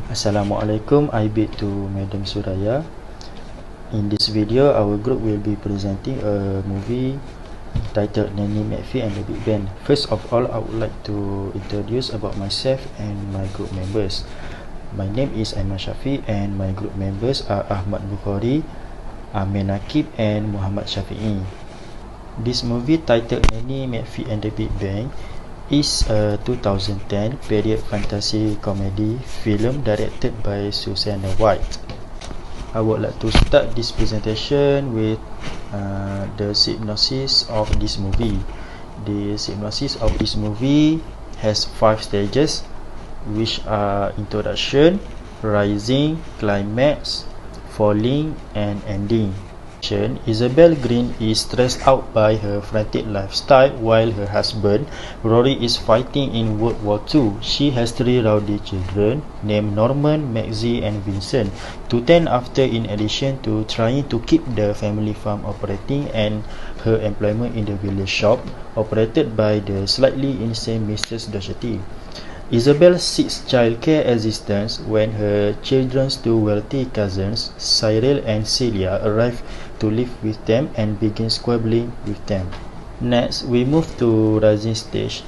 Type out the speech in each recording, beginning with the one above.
Assalamualaikum, I bid to Madam Suraya. In this video, our group will be presenting a movie titled Nanny McPhee and the Big Band. First of all, I would like to introduce about myself and my group members. My name is Aiman Shafiq and my group members are Ahmad Bukhari, Amin Akib and Muhammad Shafi'i. This movie titled Nanny McPhee and the Big Bang is a 2010 period fantasy comedy film directed by Susanna White. I would like to start this presentation with the synopsis of this movie. The synopsis of this movie has 5 stages, which are introduction, rising, climax, falling, and ending. Isabel Green is stressed out by her frantic lifestyle while her husband, Rory, is fighting in World War II. She has 3 rowdy children named Norman, Maxie, and Vincent to tend after, in addition to trying to keep the family farm operating and her employment in the village shop operated by the slightly insane Mrs. Doherty. Isabel seeks childcare assistance when her children's 2 wealthy cousins, Cyril and Celia, arrive to live with them and begin squabbling with them. Next, we move to rising stage,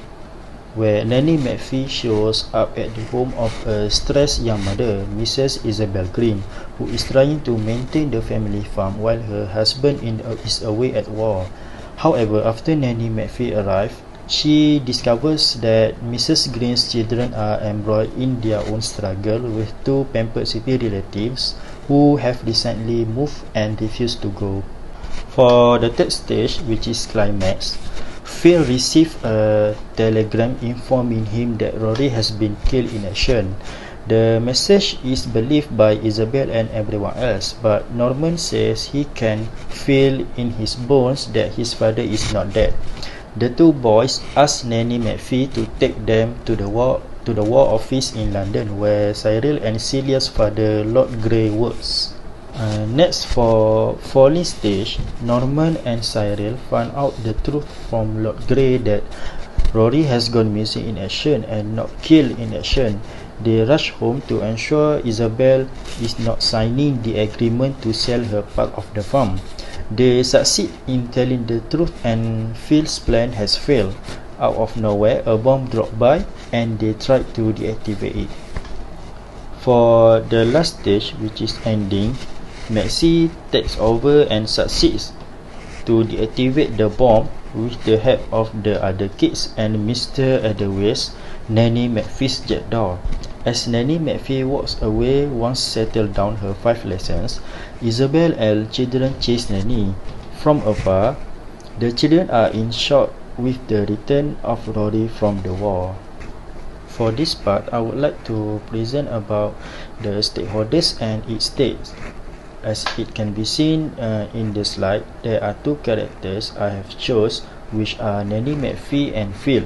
where Nanny McPhee shows up at the home of a stressed young mother, Mrs. Isabel Green, who is trying to maintain the family farm while her husband is away at war. However, after Nanny McPhee arrives, she discovers that Mrs. Green's children are embroiled in their own struggle with 2 pampered city relatives who have recently moved and refuse to go. For the third stage, which is climax, Phil receives a telegram informing him that Rory has been killed in action. The message is believed by Isabel and everyone else, but Norman says he can feel in his bones that his father is not dead. The 2 boys ask Nanny McPhee to take them to the war office in London, where Cyril and Celia's father, Lord Grey, works. Next, for falling stage, Norman and Cyril find out the truth from Lord Grey that Rory has gone missing in action and not killed in action. They rush home to ensure Isabel is not signing the agreement to sell her part of the farm. They succeed in telling the truth and Phil's plan has failed. Out of nowhere, a bomb dropped by and they tried to deactivate it. For the last stage, which is ending, Maxie takes over and succeeds to deactivate the bomb with the help of the other kids and Mr. Edwards, Nanny McPhee's jackdaw. As Nanny McPhee walks away once settled down her 5 lessons, Isabel and children chase Nanny. From afar, the children are in shock with the return of Rory from the war. For this part, I would like to present about the stakeholders and its states. As it can be seen in the slide, there are 2 characters I have chose, which are Nanny McPhee and Phil.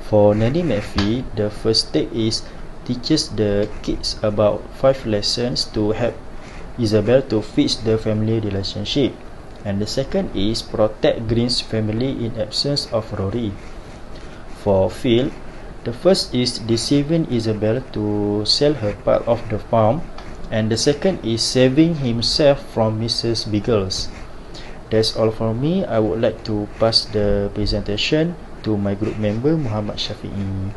For Nanny McPhee, the first step is teaches the kids about 5 lessons to help Isabel to fix the family relationship. And the second is protect Green's family in absence of Rory. For Phil, the first is deceiving Isabel to sell her part of the farm, and the second is saving himself from Mrs. Biggles. That's all from me. I would like to pass the presentation to my group member Muhammad Shafi'i.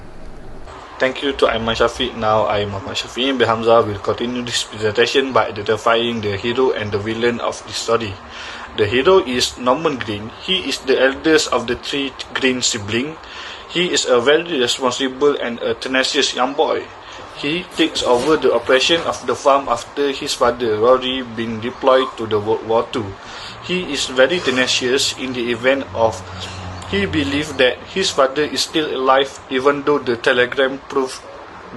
Thank you to Aiman Shafiq. Now I, Muhammad Shafi'i bin Hamzah, will continue this presentation by identifying the hero and the villain of the story. The hero is Norman Green. He is the eldest of the 3 Green siblings. He is a very responsible and a tenacious young boy. He takes over the operation of the farm after his father, Rory, being deployed to the World War II. He is very tenacious in the event of he believes that his father is still alive even though the telegram proved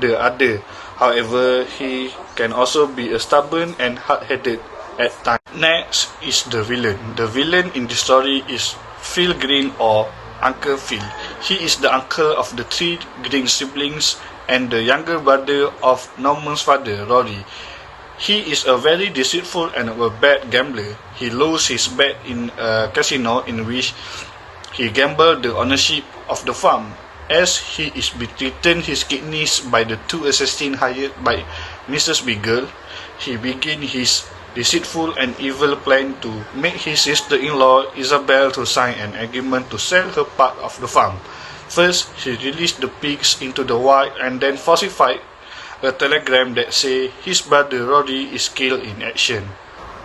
the other. However, he can also be stubborn and hard-headed at times. Next is the villain. The villain in the story is Phil Green, or Uncle Phil. He is the uncle of the 3 Green siblings and the younger brother of Norman's father, Rory. He is a very deceitful and a bad gambler. He lost his bet in a casino in which he gambled the ownership of the farm. as he is betrayed his kidneys by the two assassins hired by Mrs. Beagle. He began his deceitful and evil plan to make his sister-in-law Isabel to sign an agreement to sell her part of the farm. First, he released the pigs into the wild and then falsified a telegram that say his brother Rory is killed in action.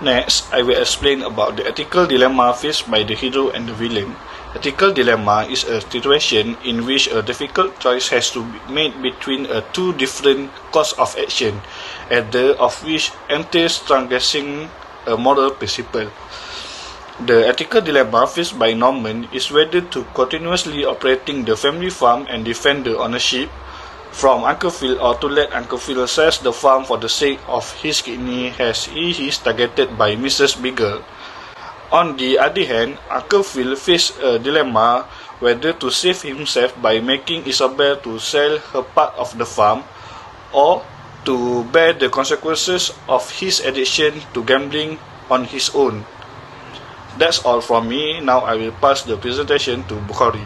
Next, I will explain about the ethical dilemma faced by the hero and the villain. Ethical dilemma is a situation in which a difficult choice has to be made between two different courses of action, either of which entails transgressing a moral principle. The ethical dilemma faced by Norman is whether to continuously operating the family farm and defend the ownership from Uncle Phil, or to let Uncle Phil sell the farm for the sake of his kidney as he is targeted by Mrs. Beagle. On the other hand, Uncle Phil faced a dilemma whether to save himself by making Isabel to sell her part of the farm, or to bear the consequences of his addiction to gambling on his own. That's all from me. Now I will pass the presentation to Bukhari.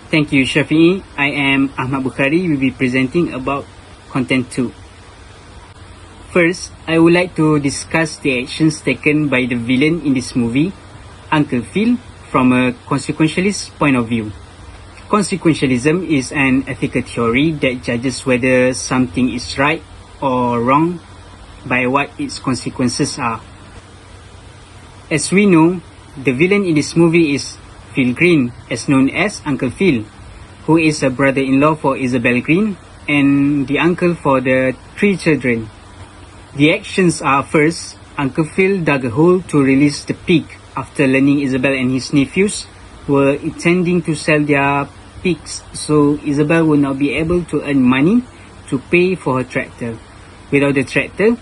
Thank you, Shafi'i. I am Ahmad Bukhari. We will be presenting about content 2. First, I would like to discuss the actions taken by the villain in this movie, Uncle Phil, from a consequentialist point of view. Consequentialism is an ethical theory that judges whether something is right or wrong by what its consequences are. As we know, the villain in this movie is Phil Green, as known as Uncle Phil, who is a brother-in-law for Isabel Green and the uncle for the 3 children. The actions are: first, Uncle Phil dug a hole to release the pig after learning Isabel and his nephews were intending to sell their pigs, so Isabel would not be able to earn money to pay for her tractor. Without the tractor,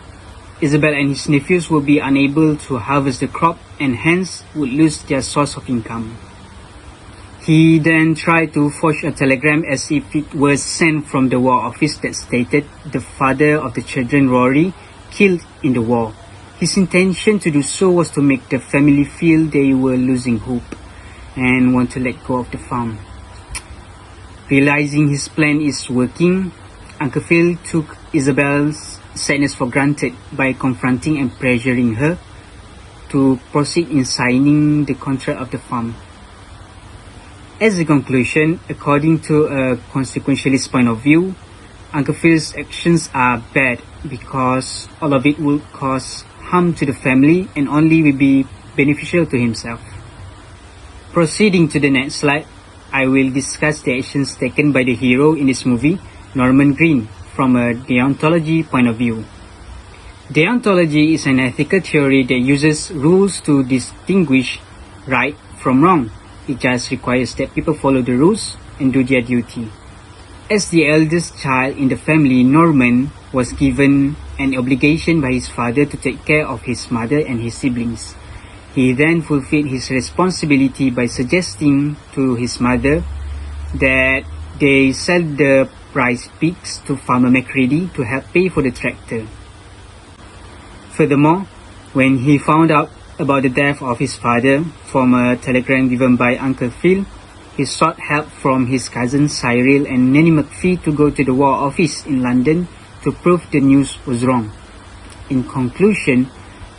Isabel and his nephews would be unable to harvest the crop and hence would lose their source of income. He then tried to forge a telegram as if it was sent from the war office that stated the father of the children, Rory, killed in the war. His intention to do so was to make the family feel they were losing hope and want to let go of the farm. Realizing his plan is working, Uncle Phil took Isabel's sadness for granted by confronting and pressuring her to proceed in signing the contract of the farm. As a conclusion, according to a consequentialist point of view, Uncle Phil's actions are bad because all of it will cause harm to the family and only will be beneficial to himself. Proceeding to the next slide, I will discuss the actions taken by the hero in this movie, Norman Green, from a deontology point of view. Deontology is an ethical theory that uses rules to distinguish right from wrong. It just requires that people follow the rules and do their duty. As the eldest child in the family, Norman was given an obligation by his father to take care of his mother and his siblings. He then fulfilled his responsibility by suggesting to his mother that they sell the prize pigs to Farmer Macready to help pay for the tractor. Furthermore, when he found out about the death of his father from a telegram given by Uncle Phil, he sought help from his cousins Cyril and Nanny McPhee to go to the War Office in London to prove the news was wrong. In conclusion,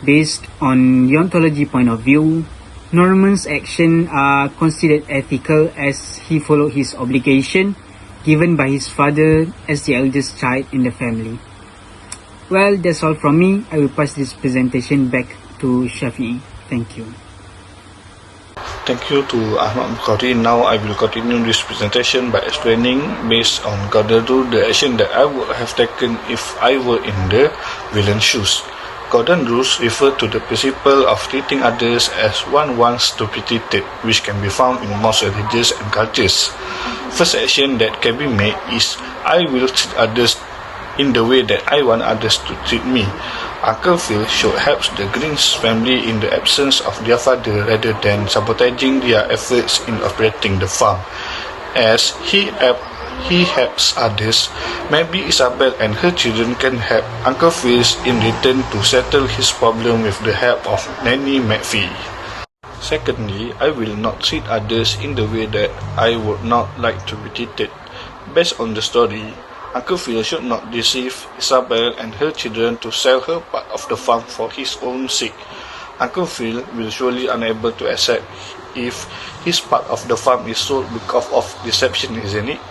based on deontology point of view, Norman's actions are considered ethical as he followed his obligation given by his father as the eldest child in the family. Well, that's all from me. I will pass this presentation back to Shafi'i. Thank you. Thank you to Ahmad Bukhari. Now I will continue this presentation by explaining based on Golden Rule the action that I would have taken if I were in the villain's shoes. Golden rules refer to the principle of treating others as one wants to be treated, which can be found in most religions and cultures. First action that can be made is I will treat others in the way that I want others to treat me. Uncle Phil should help the Greens family in the absence of their father rather than sabotaging their efforts in operating the farm. As he helps others, maybe Isabel and her children can help Uncle Phil in return to settle his problem with the help of Nanny McPhee. Secondly, I will not treat others in the way that I would not like to be treated. Based on the story, Uncle Phil should not deceive Isabel and her children to sell her part of the farm for his own sake. Uncle Phil will surely unable to accept if his part of the farm is sold because of deception, isn't it?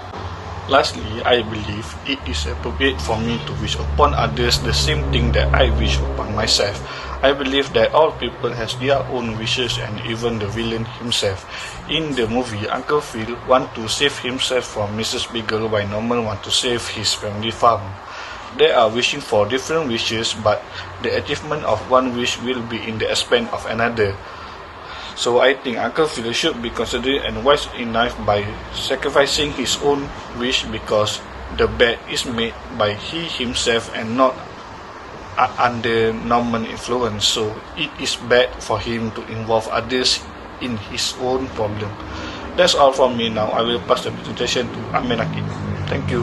Lastly, I believe it is appropriate for me to wish upon others the same thing that I wish upon myself. I believe that all people has their own wishes, and even the villain himself. In the movie, Uncle Phil want to save himself from Mrs. Beagle, while Norman want to save his family farm. They are wishing for different wishes, but the achievement of one wish will be in the expense of another. So I think Uncle Phil should be considerate and wise enough by sacrificing his own wish, because the bet is made by he himself and not under Norman influence. So it is bad for him to involve others in his own problem. That's all from me now. I will pass the presentation to Amenaki. Thank you.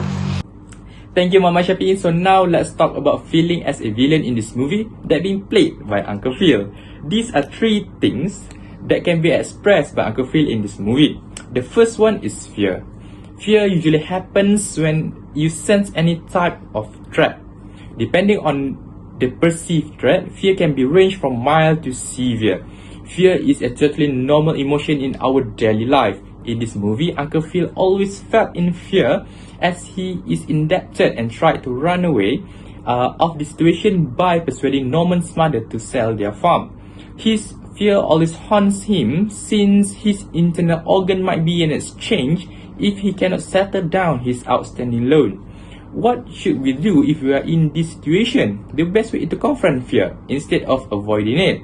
Thank you, Mama Shafi'i. So now let's talk about feeling as a villain in this movie that being played by Uncle Phil. These are three things that can be expressed by Uncle Phil in this movie. The first one is fear. Fear usually happens when you sense any type of threat. Depending on the perceived threat, fear can be ranged from mild to severe. Fear is a totally normal emotion in our daily life. In this movie, Uncle Phil always felt in fear as he is indebted and tried to run away of the situation by persuading Norman's mother to sell their farm. His fear always haunts him, since his internal organ might be in exchange if he cannot settle down his outstanding loan. What should we do if we are in this situation? The best way is to confront fear instead of avoiding it.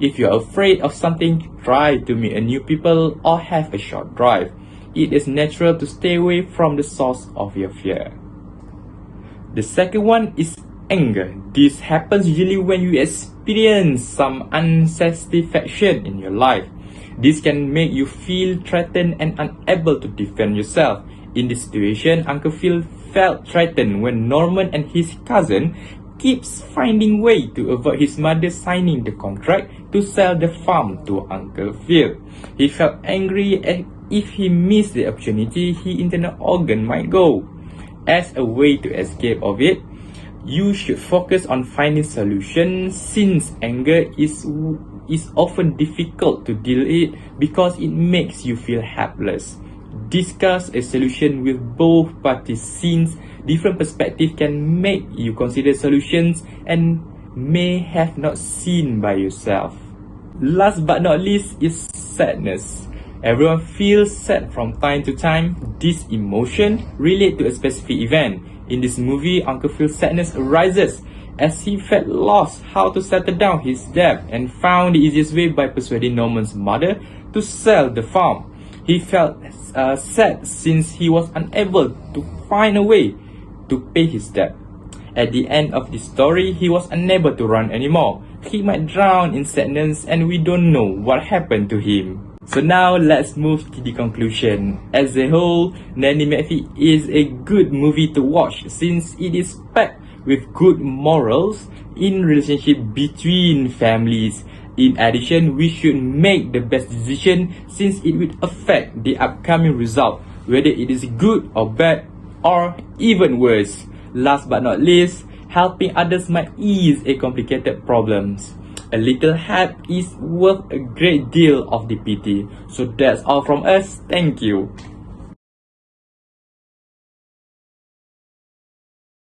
If you are afraid of something, try to meet a new people or have a short drive. It is natural to stay away from the source of your fear. The second one is anger. This happens usually when you experience some unsatisfaction in your life. This can make you feel threatened and unable to defend yourself. In this situation, Uncle Phil felt threatened when Norman and his cousin keeps finding way to avoid his mother signing the contract to sell the farm to Uncle Phil. He felt angry if he missed the opportunity his internal organ might go. As a way to escape of it, you should focus on finding solutions, since anger is often difficult to deal with because it makes you feel helpless. Discuss a solution with both parties, since different perspectives can make you consider solutions and may have not seen by yourself. Last but not least is sadness. Everyone feels sad from time to time. This emotion relates to a specific event. In this movie, Uncle Phil's sadness arises as he felt lost how to settle down his debt and found the easiest way by persuading Norman's mother to sell the farm. He felt sad since he was unable to find a way to pay his debt. At the end of the story, he was unable to run anymore. He might drown in sadness and we don't know what happened to him. So now let's move to the conclusion. As a whole, Nanny McPhee is a good movie to watch since it is packed with good morals in relationship between families. In addition, we should make the best decision since it will affect the upcoming result, whether it is good or bad or even worse. Last but not least, helping others might ease a complicated problems. A little help is worth a great deal of the pity. So that's all from us. Thank you.